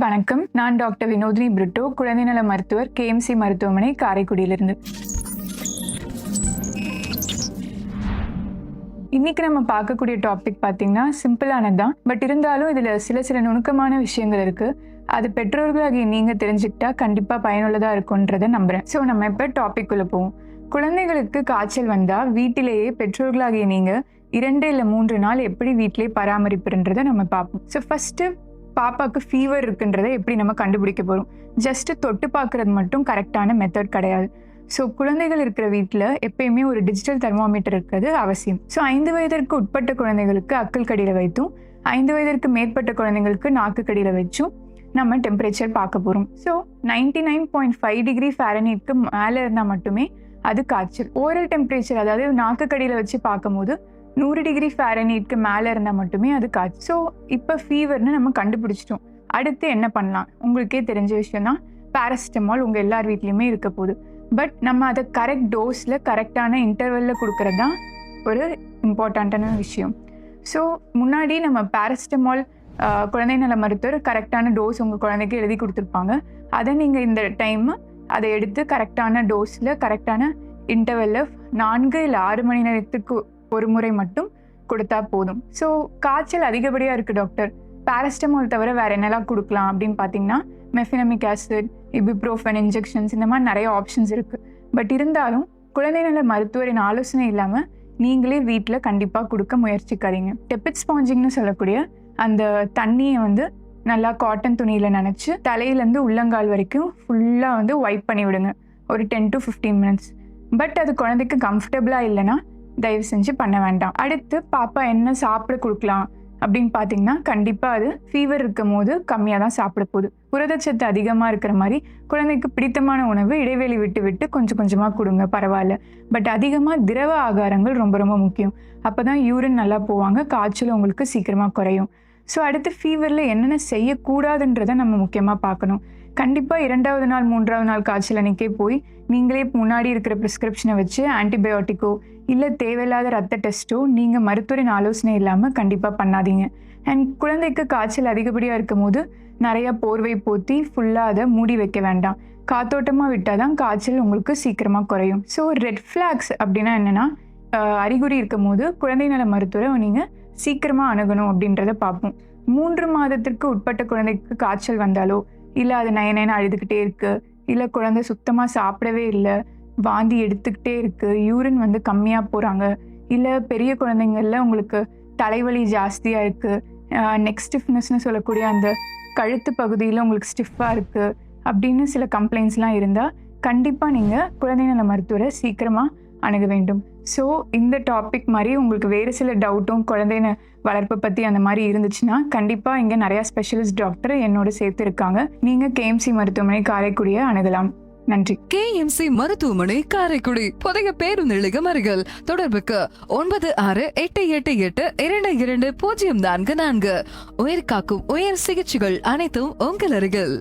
வணக்கம். நான் டாக்டர் வினோதினி பிரிட்டோ, குழந்தை நல மருத்துவர், கேஎம்சி மருத்துவமனை, காரைக்குடியிலிருந்து. இன்னைக்கு நம்ம பார்க்கக்கூடிய டாபிக் பார்த்தீங்கன்னா சிம்பிளானது தான். பட் இருந்தாலும் இதில் சில நுணுக்கமான விஷயங்கள் இருக்கு. அது பெற்றோர்களாகிய நீங்கள் தெரிஞ்சுக்கிட்டா கண்டிப்பாக பயனுள்ளதாக இருக்கும்ன்றதை நம்புகிறேன். ஸோ நம்ம இப்போ டாபிக் உள்ள போவோம். குழந்தைகளுக்கு காய்ச்சல் வந்தால் வீட்டிலேயே பெற்றோர்களாகிய நீங்கள் 2 இல்லை 3 நாள் எப்படி வீட்டிலேயே பராமரிப்புன்றதை நம்ம பார்ப்போம். ஸோ ஃபஸ்ட்டு பாப்பாவுக்கு ஃபீவர் இருக்குன்றதை எப்படி நம்ம கண்டுபிடிக்க போகிறோம்? ஜஸ்ட்டு தொட்டு பார்க்குறது மட்டும் கரெக்டான மெத்தட் கிடையாது. ஸோ குழந்தைகள் இருக்கிற வீட்டில் எப்பயுமே ஒரு டிஜிட்டல் தெர்மோமீட்டர் இருக்கிறது அவசியம். ஸோ 5 வயதிற்கு உட்பட்ட குழந்தைகளுக்கு அக்கல் கடியில் வைத்தும் 5 வயதிற்கு மேற்பட்ட குழந்தைங்களுக்கு நாக்கு கடியில் வச்சும் நம்ம டெம்பரேச்சர் பார்க்க போகிறோம். ஸோ 99.5 டிகிரி ஃபாரன்ஹீட்க்கு மேலே இருந்தால் மட்டுமே அது காய்ச்சல். ஓரல் டெம்பரேச்சர், அதாவது நாக்கு கடியில் வச்சு பார்க்கும்போது 100 டிகிரி ஃபாரன்ஹீட்க்கு மேலே இருந்தால் மட்டுமே அது காய்ச்சல். ஸோ இப்போ ஃபீவர்னு நம்ம கண்டுபிடிச்சிட்டோம். அடுத்து என்ன பண்ணலாம்? உங்களுக்கே தெரிஞ்ச விஷயம் தான், பேராசிட்டமால் உங்கள் எல்லார் வீட்லேயுமே இருக்க போகுது. பட் நம்ம அதை கரெக்ட் டோஸில் கரெக்டான இன்டர்வெல்லில் கொடுக்கறது தான் ஒரு இம்பார்ட்டண்ட்டான விஷயம். ஸோ முன்னாடி நம்ம பேராசிட்டமால் குழந்தை நல மருத்துவர் கரெக்டான டோஸ் உங்கள் குழந்தைக்கு எழுதி கொடுத்துருப்பாங்க. அதை நீங்கள் இந்த டைம் அதை எடுத்து கரெக்டான டோஸில் கரெக்டான இன்டர்வெல்லில் 4 இல்லை 6 மணி நேரத்துக்கு ஒரு முறை மட்டும் கொடுத்தா போதும். ஸோ காய்ச்சல் அதிகப்படியாக இருக்குது டாக்டர், பேராசிட்டமால் தவிர வேறு என்னெல்லாம் கொடுக்கலாம் அப்படின்னு பார்த்தீங்கன்னா, மெஃபினமிக் ஆசிட், இபுப்ரோஃபன் இன்ஜெக்ஷன்ஸ், இந்த மாதிரி நிறைய ஆப்ஷன்ஸ் இருக்குது. பட் இருந்தாலும் குழந்தை நல மருத்துவரின் ஆலோசனை இல்லாமல் நீங்களே வீட்டில் கண்டிப்பாக கொடுக்க முயற்சிக்காதீங்க. டெபிட் ஸ்பாஞ்சிங்னு சொல்லக்கூடிய அந்த தண்ணியை நல்லா காட்டன் துணியில் நனைச்சி தலையிலேருந்து உள்ளங்கால் வரைக்கும் ஃபுல்லாக வைப் பண்ணி விடுங்க ஒரு 10 to 15 minutes. பட் அது குழந்தைக்கு கம்ஃபர்டபுளாக இல்லைன்னா தயவு செஞ்சு பண்ண வேண்டாம். அடுத்து பாப்பா என்ன சாப்பிட கொடுக்கலாம் அப்படின்னு பார்த்தீங்கன்னா, கண்டிப்பாக அது ஃபீவர் இருக்கும் போது கம்மியாக தான் சாப்பிட போகுது. புரதச்சத்து அதிகமாக இருக்கிற மாதிரி குழந்தைக்கு பிடித்தமான உணவு இடைவெளி விட்டு விட்டு கொஞ்சம் கொஞ்சமாக கொடுங்க, பரவாயில்ல. பட் அதிகமாக திரவ ஆகாரங்கள் ரொம்ப ரொம்ப முக்கியம். அப்போ தான் யூரின் நல்லா போவாங்க, காய்ச்சல் உங்களுக்கு சீக்கிரமாக குறையும். ஸோ அடுத்து ஃபீவரில் என்னென்ன செய்யக்கூடாதுன்றதை நம்ம முக்கியமாக பார்க்கணும். கண்டிப்பாக 2வது நாள் 3வது நாள் காய்ச்சல் அன்றைக்கே போய் நீங்களே முன்னாடி இருக்கிற ப்ரிஸ்கிரிப்ஷனை வச்சு ஆன்டிபயோட்டிக்கோ இல்லை தேவையில்லாத ரத்த டெஸ்ட்டோ நீங்கள் மருத்துவரின் ஆலோசனை இல்லாமல் கண்டிப்பாக பண்ணாதீங்க. அண்ட் குழந்தைக்கு காய்ச்சல் அதிகப்படியாக இருக்கும் போது நிறையா போர்வை போற்றி ஃபுல்லாக அதை மூடி வைக்க வேண்டாம். காத்தோட்டமாக விட்டால் தான் காய்ச்சல் உங்களுக்கு சீக்கிரமாக குறையும். ஸோ ரெட் ஃப்ளாக்ஸ் அப்படின்னா என்னென்னா, அறிகுறி இருக்கும் போது குழந்தை நல மருத்துவரை நீங்கள் சீக்கிரமாக அணுகணும் அப்படின்றத பார்ப்போம். 3 மாதத்திற்கு உட்பட்ட குழந்தைக்கு காய்ச்சல் வந்தாலோ, இல்லை அது நயனேன்னு அழுதுகிட்டே இருக்குது, இல்லை குழந்தை சுத்தமாக சாப்பிடவே இல்லை, வாந்தி எடுத்துக்கிட்டே இருக்குது, யூரின் கம்மியாக போகிறாங்க, இல்லை பெரிய குழந்தைங்களில் உங்களுக்கு தலைவலி ஜாஸ்தியாக இருக்குது, நெக் ஸ்டிஃப்னஸ்னு சொல்லக்கூடிய அந்த கழுத்து பகுதியில் உங்களுக்கு ஸ்டிஃபாக இருக்குது அப்படின்னு சில கம்ப்ளைண்ட்ஸ்லாம் இருந்தால் கண்டிப்பாக நீங்கள் குழந்தை நல மருத்துவரை சீக்கிரமாக அணுக வேண்டும். ஸோ இந்த டாபிக் மாதிரி உங்களுக்கு வேறு சில டவுட்டும் குழந்தை வளர்ப்பை பற்றி அந்த மாதிரி இருந்துச்சுன்னா கண்டிப்பாக இங்கே நிறையா ஸ்பெஷலிஸ்ட் டாக்டர் என்னோட சேர்த்து இருக்காங்க. நீங்கள் கேஎம்சி மருத்துவமனை காரைக்குடியை அணுகலாம். நன்றி. கேஎம்சி மருத்துவமனை காரைக்குடி, புதிய பேருந்து நிலையம் அருகில். தொடர்புக்கு 9688822044. உயிர் காக்கும் உயர் சிகிச்சைகள் அனைத்தும் உங்கள் அருகில்.